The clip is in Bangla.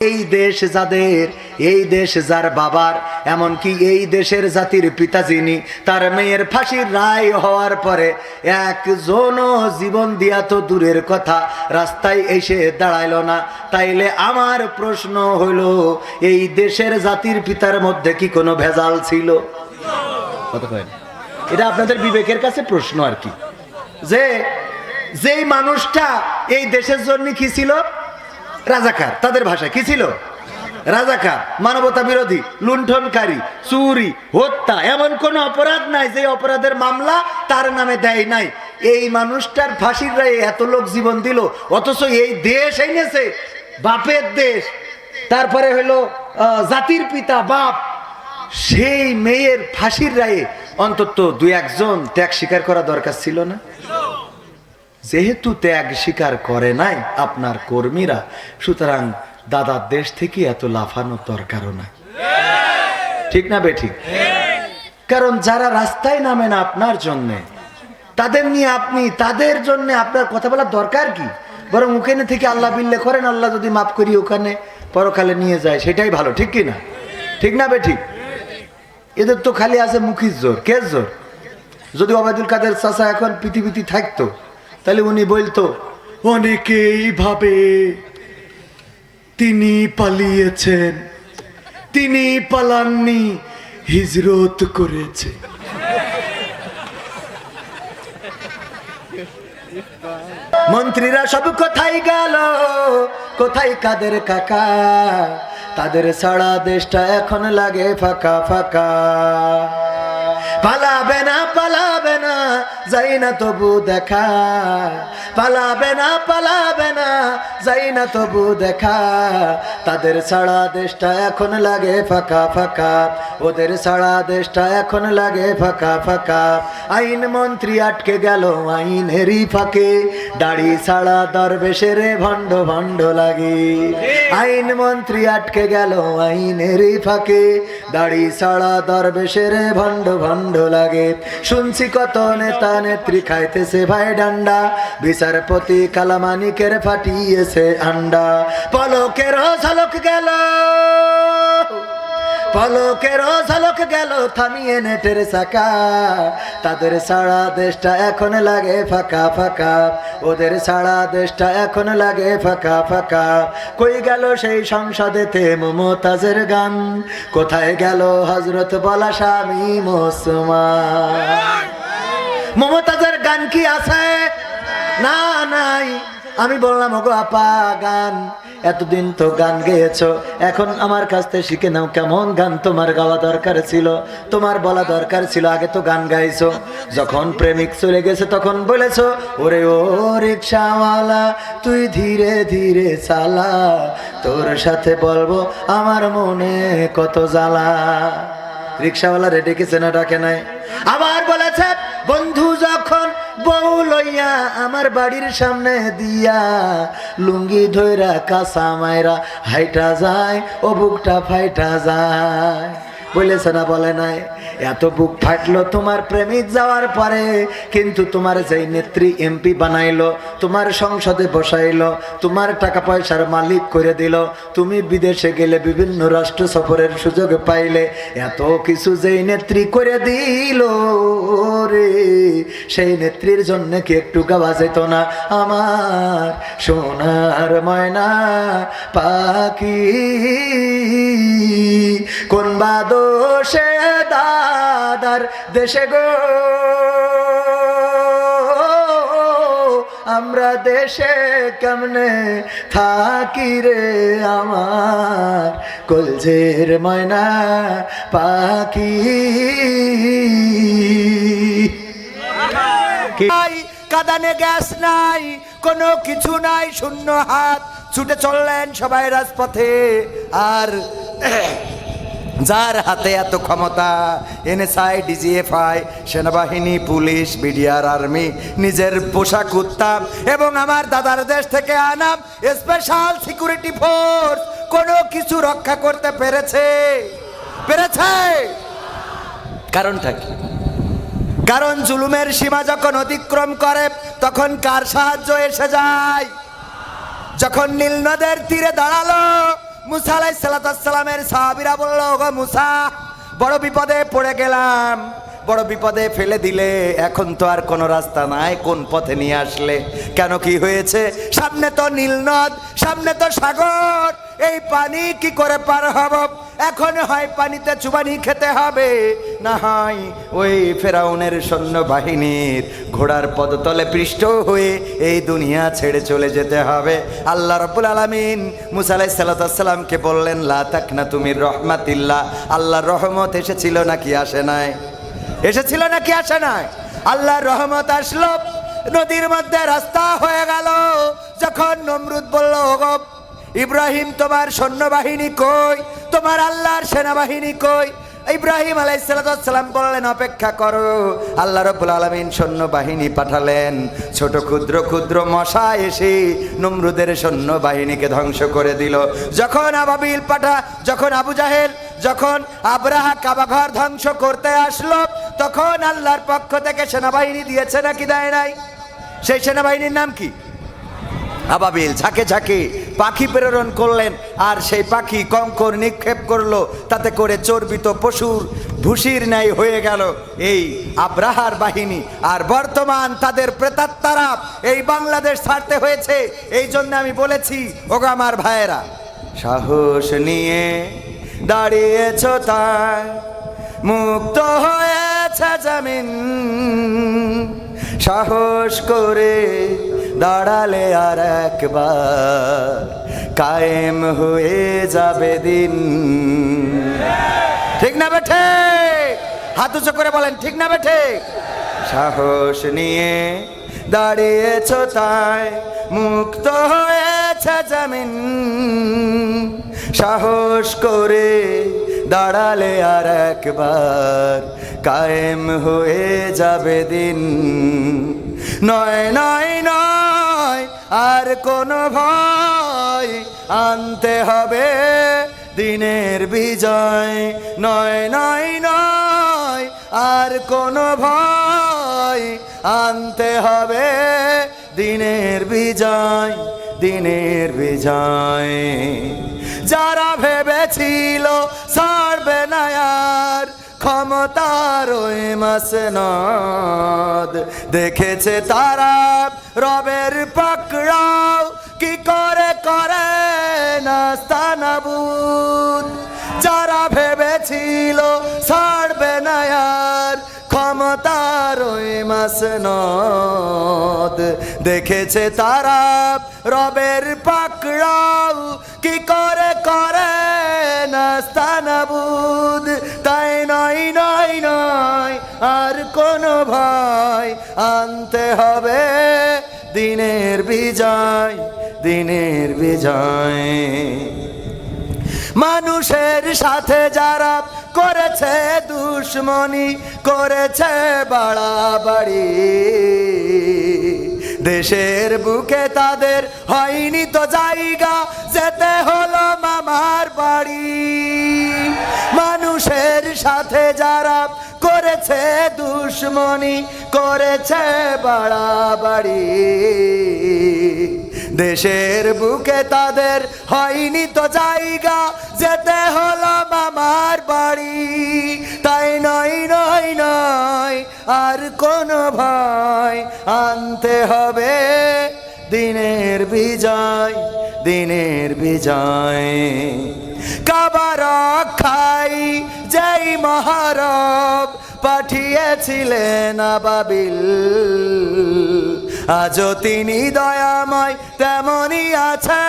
এই দেশ যাদের, এই দেশ যার বাবার, এমনকি এই দেশের জাতির পিতা যিনি, তার মেয়ের ফাঁসির রায় হওয়ার পরে একজনও জীবন দিয়া তো দূরের কথা রাস্তায় এসে দাঁড়াইল না। তাইলে আমার প্রশ্ন হইল, এই দেশের জাতির পিতার মধ্যে কি কোনো ভেজাল ছিল? এটা আপনাদের বিবেকের কাছে প্রশ্ন আর কি, যে যেই মানুষটা এই দেশের জন্য কি ছিল? রাজাকার। তাদের ভাষায় কি ছিল? রাজাকার, মানবতা বিরোধী, লুণ্ঠনকারী, চুরি, হত্যা, এমন কোন অপরাধ নাই যে অপরাধের মামলা তার নামে দেয় নাই। এই মানুষটার ফাঁসির রায়ে এত লোক জীবন দিল, অথচ এই দেশ এনেছে বাপের দেশ, তারপরে হলো জাতির পিতা বাপ, সেই মেয়ের ফাঁসির রায়ে অন্তত দুই একজন ত্যাগ স্বীকার করা দরকার ছিল না? যেহেতু ত্যাগ স্বীকার করে নাই আপনার কর্মীরা, সুতরাং দাদার দেশ থেকে এত লাফানোর দরকারও নাই। ঠিক না বেঠিক? কারণ যারা রাস্তায় নামে না আপনার জন্যে, তাদের নিয়ে আপনি, তাদের জন্য আপনার কথা বলার দরকার কি? বরং ওখানে থেকে আল্লাহ বিল্লে করেন, আল্লাহ যদি মাফ করি ওখানে পরকালে নিয়ে যায়, সেটাই ভালো। ঠিক কি না? ঠিক না বেঠিক? এদের তো খালি আছে মুখির জোর, কেস জোর। যদি ওবায়দুল কাদের চাচা এখন পৃথিবীতে থাকতো, তাহলে উনি বলতো, অনেকেই ভাবে তিনি পালিয়েছেন, তিনি পালাননি, হিজরত করেছে। মন্ত্রীরা সব কোথায় গেল, কোথায় কাদের কাকা? তাদের সারা দেশটা এখন লাগে ফাঁকা ফাঁকা। পালাবে না, পালাবে না, যাই না তবু দেখা। পালাবে না, পালাবে না, যাই না তবু দেখা। তাদের সারা দেশটা এখন লাগে ফাঁকা ফাঁকা, ওদের সারা দেশটা এখন লাগে ফাঁকা ফাঁকা। আইন মন্ত্রী আটকে গেল আইনেরই ফাঁকে, দাড়ি ছাড়া দরবেশের ভণ্ড ভণ্ড লাগে। আইন মন্ত্রী আটকে গেল আইনেরই ফাঁকে, দাড়ি ছাড়া দরবেশের ভণ্ড ভণ্ড লাগে। শুনছি কত নেতা নেত্রী খাইতেছে ভাই ডান্ডা, বিচারপতি কালামানিকের ফাটিয়েছে আন্ডা। পলকের ঝলক গেল, পলকের ঝলক গেল থামিয়ে নেটের চাকা। তাদের সারা দেশটা এখন লাগে ফাঁকা ফাঁকা, ওদের সারা দেশটা এখন লাগে ফাঁকা ফাঁকা। কই গেল সেই সংসদেতে মমতাজের গান, কোথায় গেল হযরত বলা স্বামী মুসলমান? মমতাজের গান কি আছে? না, নাই। আমি বললাম, ওগো আপা, গান এতদিন তো গান গেয়েছো, এখন আমার কাছ থেকে শিখে নাও কেমন গান তোমার গাওয়া দরকার ছিল, তোমার বলা দরকার ছিল। আগে তো গান গাইছো, যখন প্রেমিক চলে গেছে তখন বলেছো, ওরে ও রিকশাওয়ালা তুই ধীরে ধীরে চালা, তোর সাথে বলবো আমার মনে কত জ্বালা। রিকশাওয়ালা রেডি কে চেনা ডাকে নাই। আবার বলেছে, বন্ধু যখন বউ লইয়া আমার বাড়ির সামনে দিয়া, লুঙ্গি ধইরা কাঁচা মাইরা হাইটা যায়, ও বুকটা ফাইটা যায়। বলেছে না বলে নাই? এত বুক ফাটলো তোমার প্রেমিক যাওয়ার পরে, কিন্তু তোমার যেই নেত্রী এমপি বানাইলো, তোমার সংসদে বসাইলো, তোমার টাকা পয়সার মালিক করে দিল, তুমি বিদেশে গেলে বিভিন্ন রাষ্ট্র সফরের সুযোগ পাইলে, এত কিছু যেই নেত্রী করে দিল রে, সেই নেত্রীর জন্য কি একটু গাওয়া যেত না? আমার সোনার ময়না পাখি কোন বাদোষে দাদার দেশে গো, আমরা দেশে কেমনে থাকি রে আমার কলজের ময়না পাখি। কাঁদানে গ্যাস নাই, কোনো কিছু নাই, শূন্য হাত ছুটে চললেন সবাই রাজপথে। আর যার হাতে এত ক্ষমতা, এনএসআই, ডিজিএফআই, সেনাবাহিনী, পুলিশ, বিডিআর, আর্মি, নিজের পোশাক উত্তাপ এবং আমার দাদার দেশ থেকে আনা স্পেশাল সিকিউরিটি ফোর্স কোনো কিছু রক্ষা করতে পেরেছে? পেরেছে? কারণটা কি? কারণ জুলুমের সীমা যখন অতিক্রম করে তখন কার সাহায্য এসে যায়? যখন নীল নদের তীরে দাঁড়ালো মুসা আলাইহিস সালামের সাহাবীরা বলল, ওগো মুসা, বড় বিপদে পড়ে গেলাম, বড় বিপদে ফেলে দিলে, এখন তো আর কোনো রাস্তা নাই, কোন পথে নিয়ে আসলে? কেন, কি হয়েছে? সামনে তো নীল নদ, সামনে তো সাগর, এই পানি কি করে পার হব? এখন হয় পানিতে চুবানি খেতে হবে, না হয় ওই ফেরাউনের সৈন্যবাহিনীর ঘোড়ার পদতলে পৃষ্ঠ হয়ে এই দুনিয়া ছেড়ে চলে যেতে হবে। আল্লাহ রাব্বুল আলামিন মুসা আলাইহিস সালামকে বললেন, লা তাকনাতু মির রাহমাতিল্লাহ। আল্লাহর রহমত এসেছিল নাকি আসে নাই? এসেছিল নাকি আসে নাই? আল্লাহর রহমত আসলো, নদীর মধ্যে রাস্তা হয়ে গেল। যখন নমরুদ বলল, ওগো ইব্রাহিম, তোমার সৈন্যবাহিনী কই? তোমার আল্লাহর সেনাবাহিনী কই? ইব্রাহিম আলাইহিস সালাম বললেন, অপেক্ষা করো। আল্লাহ রাব্বুল আলামিন সৈন্যবাহিনী পাঠালেন, ছোট ক্ষুদ্র ক্ষুদ্র মশা এসে নমরুদের সৈন্যবাহিনীকে ধ্বংস করে দিল। যখন আবাবিল যখন আবু জাহেল, যখন আব্রাহা কাবাঘর ধ্বংস করতে আসলো, তখন আল্লাহর পক্ষ থেকে সেনাবাহিনী দিয়েছে নাকি দেয় নাই? সেই সেনাবাহিনীর নাম কি? আবাবিল। ঝাঁকে ঝাঁকে পাখি প্রেরণ করলেন, আর সেই পাখি কঙ্কর নিক্ষেপ করলো, তাতে করে চর্বিত পশুর ভুসির ন্যায় হয়ে গেল এই আব্রাহার বাহিনী। আর বর্তমান তাদের প্রেতাত্মারা এই বাংলাদেশ ছাড়তে হয়েছে। এই জন্য আমি বলেছি, ওগো আমার ভাইয়েরা, সাহস নিয়ে দাঁড়িয়েছ তাই মুক্ত হয়েছে জমিন, সাহস করে দাঁড়ালে আর একবার কায়েম হয়ে যাবে দিন। ঠিক না বেঠে? হাত উঁচু করে বলেন, ঠিক না বেঠে? সাহস নিয়ে দাঁড়িয়েছ তাই মুক্ত হয়েছে জমিন, সাহস করে দাঁড়ালে আর একবার কায়েম হয়ে যাবে দিন। নয় নয় নয় আর কোনো ভয়, আনতে হবে দিনের বিজয়। নয় নয় নয় আর কোনো ভয়, আনতে হবে দিনের বিজয়, দিনের বিজয়। যারা ভেবেছিল ছাড়বে না আর ক্ষমতার ওই মাসনদ, দেখেছে তারা রবের পাকড়াও কি করে করে নাস্তানাবুদ। যারা ভেবেছিল ছাড়বে না আর ক্ষমতার ওই মাসনদ, দেখেছে তারা রবের পাকড়াও কি করে করে নাস্তানাবুদ। তাই নয় নয় নয় আর কোনো ভয়, আনতে হবে দিনের বিজয়, দিনের বিজয়। মানুষের সাথে যারা করেছে দুশ্মনী, করেছে বাড়াবাড়ি, দেশের বুকে তাদের হয়নি তো জায়গা, যেতে হলো মামার বাড়ি। মানুষের সাথে যারা করেছে দুশ্মনী, করেছে বাড়াবাড়ি, দেশের বুকে তাদের হয়নি তো জায়গা, যেতে হলো মামার বাড়ি। তাই নয় নয় নয় আর কোনো ভয়, আনতে হবে দিনের বিজয়, দিনের বিজয়। কাবা রক্ষাই যেই মহারব পাঠিয়েছিলেন আবাবিল, আজও তিনি দয়াময় তেমনই আছে